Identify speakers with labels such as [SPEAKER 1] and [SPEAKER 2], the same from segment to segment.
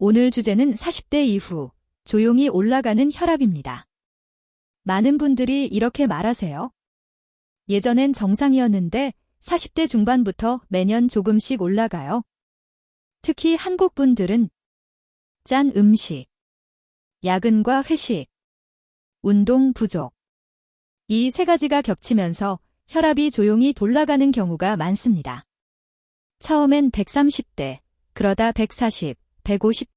[SPEAKER 1] 오늘 주제는 40대 이후 조용히 올라가는 혈압입니다. 많은 분들이 이렇게 말하세요. 예전엔 정상이었는데 40대 중반부터 매년 조금씩 올라가요. 특히 한국 분들은 짠 음식, 야근과 회식, 운동 부족, 이 세 가지가 겹치면서 혈압이 조용히 올라가는 경우가 많습니다. 처음엔 130대, 그러다 140, 150.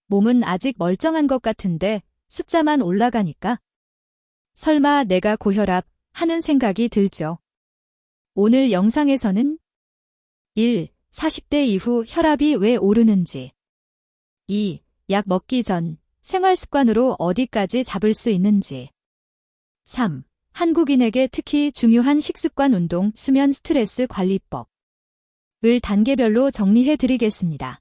[SPEAKER 1] 몸은 아직 멀쩡한 것 같은데 숫자만 올라가니까 설마 내가 고혈압 하는 생각이 들죠. 오늘 영상에서는 1. 40대 이후 혈압이 왜 오르는지 2. 약 먹기 전 생활 습관으로 어디까지 잡을 수 있는지 3. 한국인에게 특히 중요한 식습관, 운동, 수면, 스트레스 관리법을 단계별로 정리해 드리겠습니다.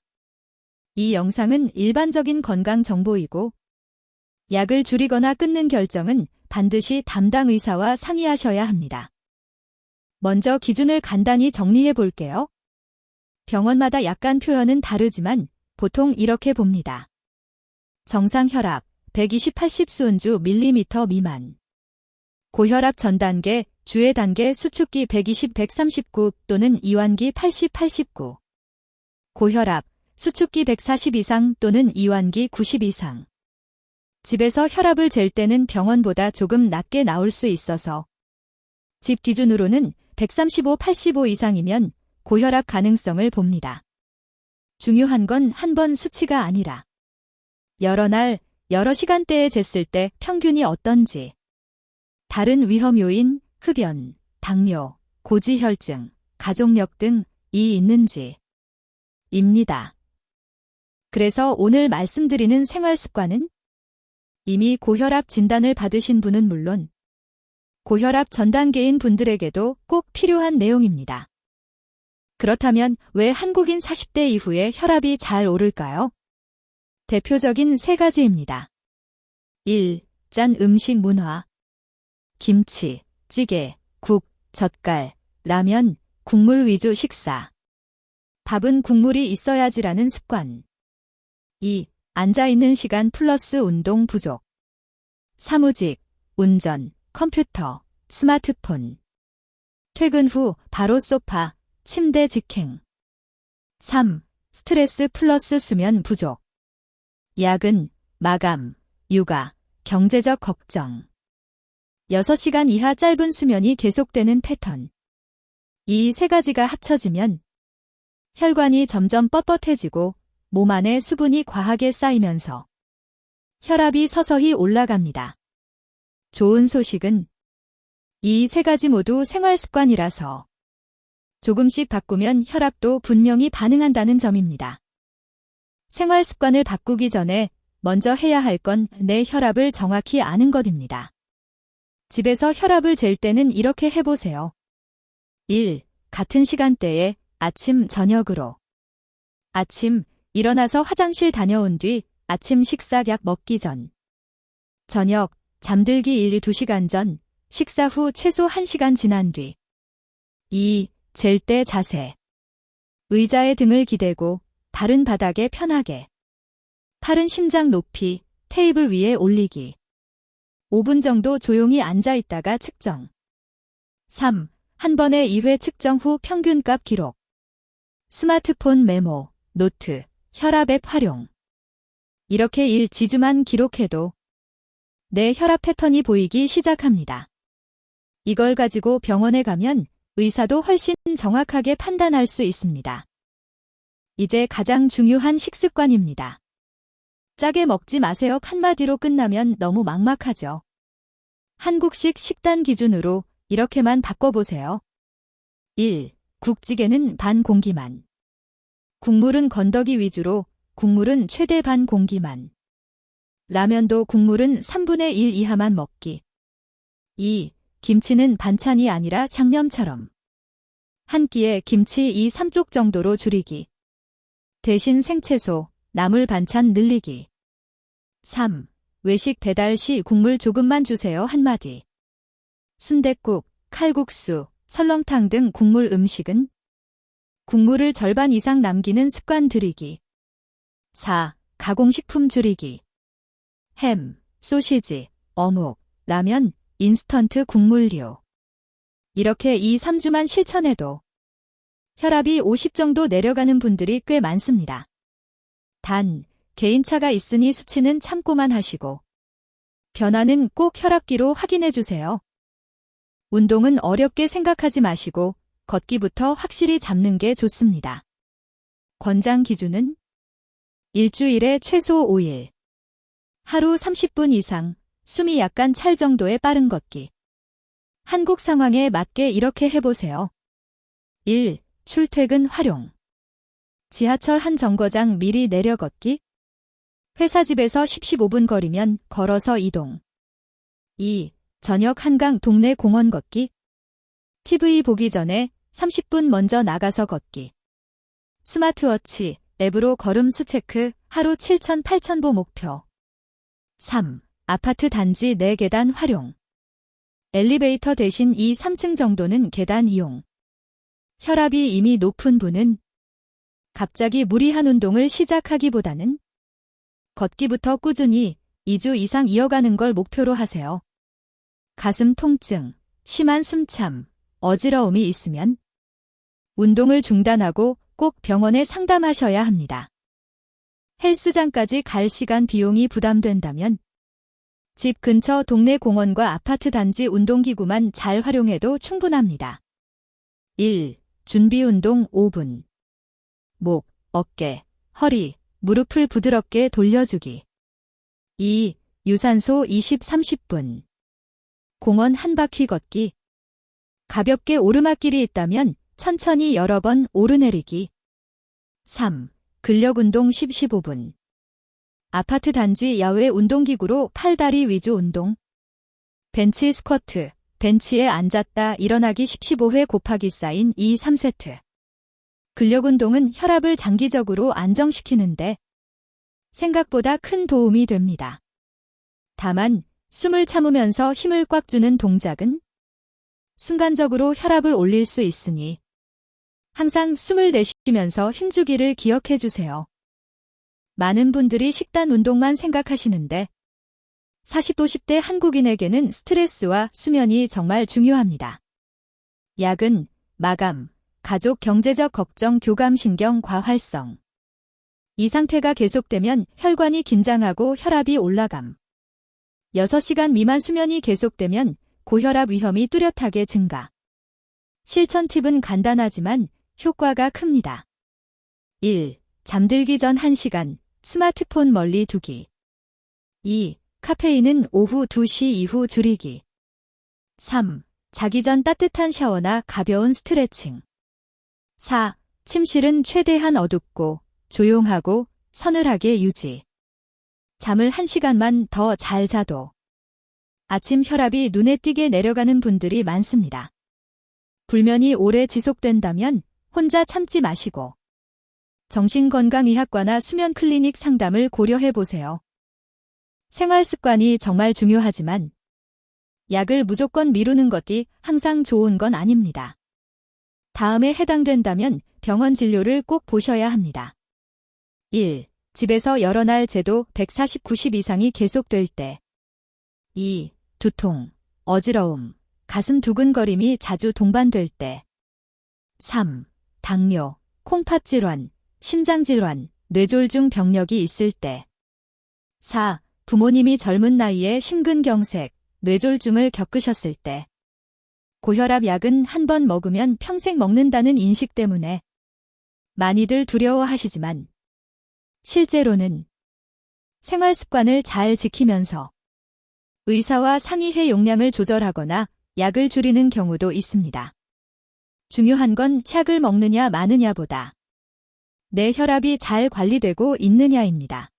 [SPEAKER 1] 이 영상은 일반적인 건강 정보이고 약을 줄이거나 끊는 결정은 반드시 담당 의사와 상의하셔야 합니다. 먼저 기준을 간단히 정리해 볼게요. 병원마다 약간 표현은 다르지만 보통 이렇게 봅니다. 정상 혈압 120/80 수은주 밀리미터 미만. 고혈압 전 단계, 주의 단계 수축기 120/139 또는 이완기 80/89. 고혈압 수축기 140 이상 또는 이완기 90 이상. 집에서 혈압을 잴 때는 병원보다 조금 낮게 나올 수 있어서 집 기준으로는 135/85 이상이면 고혈압 가능성을 봅니다. 중요한 건 한 번 수치가 아니라 여러 날, 여러 시간대에 쟀을 때 평균이 어떤지, 다른 위험 요인, 흡연, 당뇨, 고지혈증, 가족력 등이 있는지 입니다. 그래서 오늘 말씀드리는 생활 습관은 이미 고혈압 진단을 받으신 분은 물론 고혈압 전 단계인 분들에게도 꼭 필요한 내용입니다. 그렇다면 왜 한국인 40대 이후에 혈압이 잘 오를까요? 대표적인 세 가지입니다. 1. 짠 음식 문화. 김치, 찌개, 국, 젓갈, 라면, 국물 위주 식사. 밥은 국물이 있어야지라는 습관. 2. 앉아있는 시간 플러스 운동 부족. 사무직, 운전, 컴퓨터, 스마트폰. 퇴근 후 바로 소파, 침대 직행. 3. 스트레스 플러스 수면 부족. 야근, 마감, 육아, 경제적 걱정. 6시간 이하 짧은 수면이 계속되는 패턴. 이 세 가지가 합쳐지면 혈관이 점점 뻣뻣해지고 몸 안에 수분이 과하게 쌓이면서 혈압이 서서히 올라갑니다. 좋은 소식은 이 세 가지 모두 생활 습관이라서 조금씩 바꾸면 혈압도 분명히 반응한다는 점입니다. 생활 습관을 바꾸기 전에 먼저 해야 할 건 내 혈압을 정확히 아는 것입니다. 집에서 혈압을 잴 때는 이렇게 해보세요. 1. 같은 시간대에 아침, 저녁으로. 아침, 일어나서 화장실 다녀온 뒤 아침 식사 약 먹기 전. 저녁, 잠들기 1-2시간 전, 식사 후 최소 1시간 지난 뒤. 2. 잴 때 자세. 의자에 등을 기대고 발은 바닥에 편하게. 팔은 심장 높이, 테이블 위에 올리기. 5분 정도 조용히 앉아 있다가 측정. 3. 한 번에 2회 측정 후 평균값 기록. 스마트폰 메모, 노트, 혈압 앱 활용. 이렇게 일지주만 기록해도 내 혈압 패턴이 보이기 시작합니다. 이걸 가지고 병원에 가면 의사도 훨씬 정확하게 판단할 수 있습니다. 이제 가장 중요한 식습관입니다. 짜게 먹지 마세요. 한마디로 끝나면 너무 막막하죠. 한국식 식단 기준으로 이렇게만 바꿔보세요. 1. 국찌개는 반 공기만. 국물은 건더기 위주로, 국물은 최대 반 공기만. 라면도 국물은 3분의 1 이하만 먹기. 2. 김치는 반찬이 아니라 장념처럼. 한 끼에 김치 2-3쪽 정도로 줄이기. 대신 생채소, 나물 반찬 늘리기. 3. 외식 배달 시 국물 조금만 주세요. 한마디. 순댓국, 칼국수, 설렁탕 등 국물 음식은 국물을 절반 이상 남기는 습관 들이기. 4. 가공식품 줄이기. 햄, 소시지, 어묵, 라면, 인스턴트 국물류. 이렇게 2-3주만 실천해도 혈압이 50 정도 내려가는 분들이 꽤 많습니다. 단, 개인차가 있으니 수치는 참고만 하시고 변화는 꼭 혈압기로 확인해 주세요. 운동은 어렵게 생각하지 마시고 걷기부터 확실히 잡는 게 좋습니다. 권장 기준은 일주일에 최소 5일. 하루 30분 이상, 숨이 약간 찰 정도의 빠른 걷기. 한국 상황에 맞게 이렇게 해보세요. 1. 출퇴근 활용. 지하철 한 정거장 미리 내려 걷기. 회사 집에서 10-15분 거리면 걸어서 이동. 2. 저녁 한강 동네 공원 걷기. TV 보기 전에 30분 먼저 나가서 걷기. 스마트워치, 앱으로 걸음 수 체크, 하루 7,000-8,000보 목표. 3. 아파트 단지 내 계단 활용. 엘리베이터 대신 2-3층 정도는 계단 이용. 혈압이 이미 높은 분은 갑자기 무리한 운동을 시작하기보다는 걷기부터 꾸준히 2주 이상 이어가는 걸 목표로 하세요. 가슴 통증, 심한 숨참, 어지러움이 있으면 운동을 중단하고 꼭 병원에 상담하셔야 합니다. 헬스장까지 갈 시간 비용이 부담된다면 집 근처 동네 공원과 아파트 단지 운동기구만 잘 활용해도 충분합니다. 1. 준비 운동 5분. 목, 어깨, 허리, 무릎을 부드럽게 돌려주기. 2. 유산소 20-30분. 공원 한 바퀴 걷기. 가볍게 오르막길이 있다면 천천히 여러 번 오르내리기. 3. 근력운동 10-15분. 아파트 단지 야외 운동기구로 팔다리 위주 운동. 벤치 스쿼트, 벤치에 앉았다 일어나기 10-15회 곱하기 사인 2-3세트. 근력운동은 혈압을 장기적으로 안정시키는데 생각보다 큰 도움이 됩니다. 다만 숨을 참으면서 힘을 꽉 주는 동작은 순간적으로 혈압을 올릴 수 있으니 항상 숨을 내쉬면서 힘주기를 기억해 주세요. 많은 분들이 식단 운동만 생각하시는데 40-50대 한국인에게는 스트레스와 수면이 정말 중요합니다. 약은 마감, 가족 경제적 걱정, 교감신경 과활성. 이 상태가 계속되면 혈관이 긴장하고 혈압이 올라감. 6시간 미만 수면이 계속되면 고혈압 위험이 뚜렷하게 증가. 실천 팁은 간단하지만 효과가 큽니다. 1. 잠들기 전 1시간 스마트폰 멀리 두기. 2. 카페인은 오후 2시 이후 줄이기. 3. 자기 전 따뜻한 샤워나 가벼운 스트레칭. 4. 침실은 최대한 어둡고 조용하고 서늘하게 유지. 잠을 1시간만 더 잘 자도 아침 혈압이 눈에 띄게 내려가는 분들이 많습니다. 불면이 오래 지속된다면 혼자 참지 마시고 정신건강의학과나 수면 클리닉 상담을 고려해 보세요. 생활 습관이 정말 중요하지만 약을 무조건 미루는 것이 항상 좋은 건 아닙니다. 다음에 해당된다면 병원 진료를 꼭 보셔야 합니다. 1. 집에서 여러 날 재도 140-90 이상이 계속될 때. 2. 두통, 어지러움, 가슴 두근거림이 자주 동반될 때. 3. 당뇨, 콩팥 질환, 심장 질환, 뇌졸중 병력이 있을 때. 4. 부모님이 젊은 나이에 심근경색, 뇌졸중을 겪으셨을 때. 고혈압 약은 한 번 먹으면 평생 먹는다는 인식 때문에 많이들 두려워하시지만 실제로는 생활 습관을 잘 지키면서 의사와 상의해 용량을 조절하거나 약을 줄이는 경우도 있습니다. 중요한 건 약을 먹느냐 마느냐보다 내 혈압이 잘 관리되고 있느냐입니다.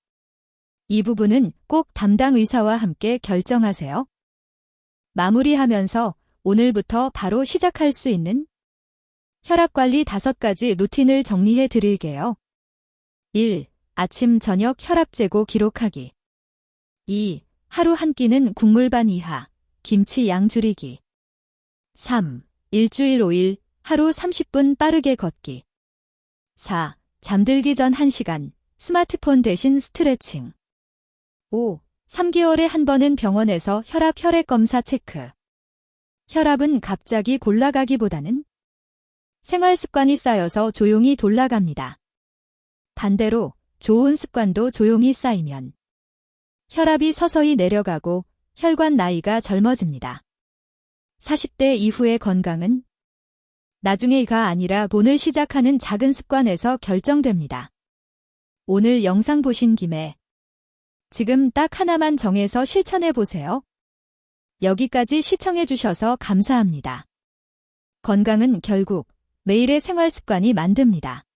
[SPEAKER 1] 이 부분은 꼭 담당 의사와 함께 결정하세요. 마무리하면서 오늘부터 바로 시작할 수 있는 혈압관리 5가지 루틴을 정리해 드릴게요. 1. 아침 저녁 혈압 재고 기록하기. 2. 하루 한 끼는 국물 반 이하, 김치 양 줄이기. 3. 일주일 5일, 하루 30분 빠르게 걷기. 4. 잠들기 전 1시간, 스마트폰 대신 스트레칭. 5. 3개월에 한 번은 병원에서 혈액 검사 체크. 혈압은 갑자기 골라가기보다는 생활 습관이 쌓여서 조용히 돌아갑니다. 반대로 좋은 습관도 조용히 쌓이면 혈압이 서서히 내려가고 혈관 나이가 젊어집니다. 40대 이후의 건강은 나중에가 아니라 오늘 시작하는 작은 습관에서 결정됩니다. 오늘 영상 보신 김에 지금 딱 하나만 정해서 실천해 보세요. 여기까지 시청해 주셔서 감사합니다. 건강은 결국 매일의 생활 습관이 만듭니다.